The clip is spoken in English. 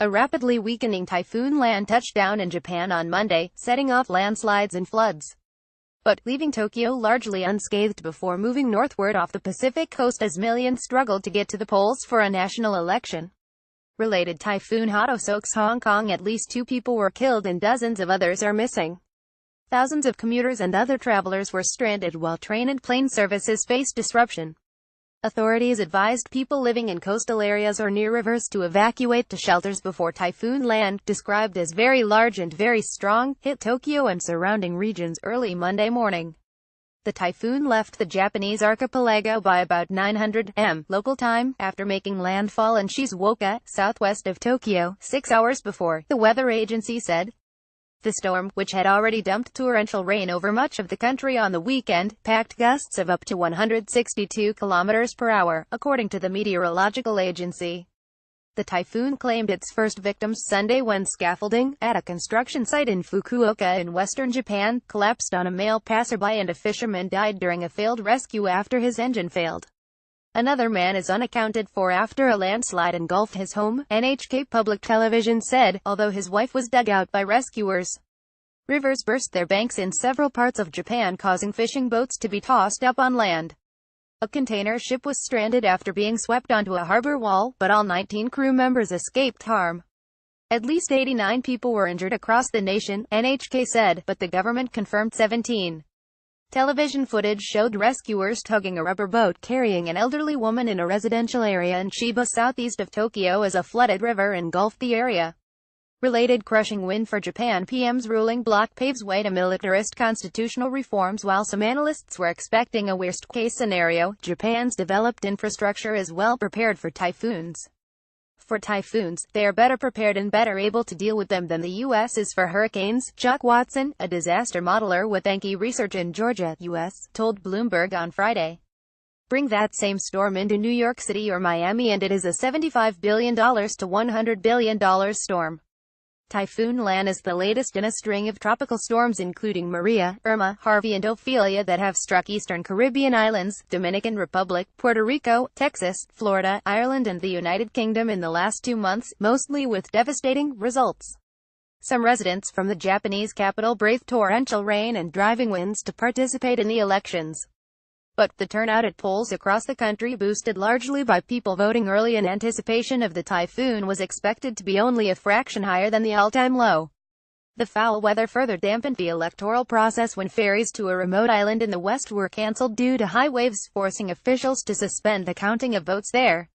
A rapidly weakening typhoon land touched down in Japan on Monday, setting off landslides and floods, but leaving Tokyo largely unscathed before moving northward off the Pacific coast as millions struggled to get to the polls for a national election. Related Typhoon Hato soaks Hong Kong. At least 2 people were killed and dozens of others are missing. Thousands of commuters and other travelers were stranded while train and plane services faced disruption. Authorities advised people living in coastal areas or near rivers to evacuate to shelters before typhoon land, described as very large and very strong, hit Tokyo and surrounding regions early Monday morning. The typhoon left the Japanese archipelago by about 900 m. local time, after making landfall in Shizuoka, southwest of Tokyo, 6 hours before, the weather agency said. The storm, which had already dumped torrential rain over much of the country on the weekend, packed gusts of up to 162 km per hour, according to the meteorological agency. The typhoon claimed its first victims Sunday when scaffolding, at a construction site in Fukuoka in western Japan, collapsed on a male passerby and a fisherman died during a failed rescue after his engine failed. Another man is unaccounted for after a landslide engulfed his home, NHK Public Television said, although his wife was dug out by rescuers. Rivers burst their banks in several parts of Japan, causing fishing boats to be tossed up on land. A container ship was stranded after being swept onto a harbor wall, but all 19 crew members escaped harm. At least 89 people were injured across the nation, NHK said, but the government confirmed 17. Television footage showed rescuers tugging a rubber boat carrying an elderly woman in a residential area in Chiba, southeast of Tokyo, as a flooded river engulfed the area. Related crushing wind for Japan. PM's ruling bloc paves way to militarist constitutional reforms. While some analysts were expecting a worst-case scenario, Japan's developed infrastructure is well prepared for typhoons. For typhoons, they are better prepared and better able to deal with them than the U.S. is for hurricanes, Chuck Watson, a disaster modeler with Enki Research in Georgia, U.S., told Bloomberg on Friday. Bring that same storm into New York City or Miami and it is a $75 billion to $100 billion storm. Typhoon Lan is the latest in a string of tropical storms including Maria, Irma, Harvey and Ophelia that have struck eastern Caribbean islands, Dominican Republic, Puerto Rico, Texas, Florida, Ireland and the United Kingdom in the last 2 months, mostly with devastating results. Some residents from the Japanese capital braved torrential rain and driving winds to participate in the elections. But the turnout at polls across the country, boosted largely by people voting early in anticipation of the typhoon, was expected to be only a fraction higher than the all-time low. The foul weather further dampened the electoral process when ferries to a remote island in the west were cancelled due to high waves, forcing officials to suspend the counting of votes there.